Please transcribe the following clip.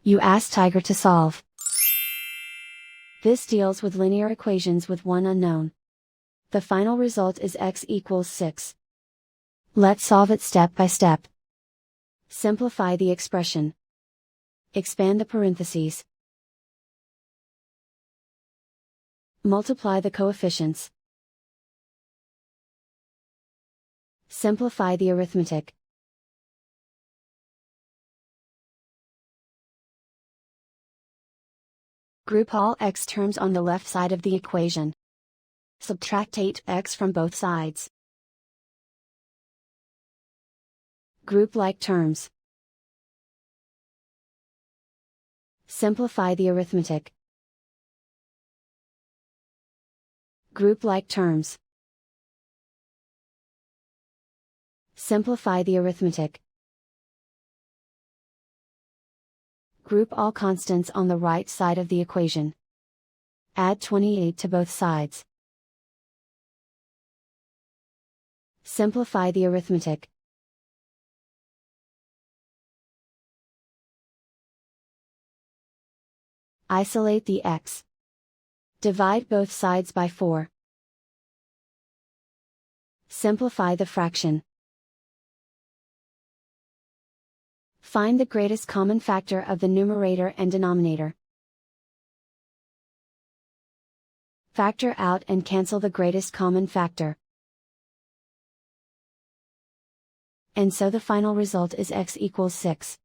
You ask Tiger to solve. This deals with linear equations with one unknown. The final result is x equals 6. Let's solve it step by step. Simplify the expression. Expand the parentheses. Multiply the coefficients. Simplify the arithmetic. Group all x terms on the left side of the equation. Subtract 8x from both sides. Group like terms. Simplify the arithmetic. Group like terms. Simplify the arithmetic. Group all constants on the right side of the equation. Add 28 to both sides. Simplify the arithmetic. Isolate the x. Divide both sides by 4. Simplify the fraction. Find the greatest common factor of the numerator and denominator. Factor out and cancel the greatest common factor. And so the final result is x equals 6.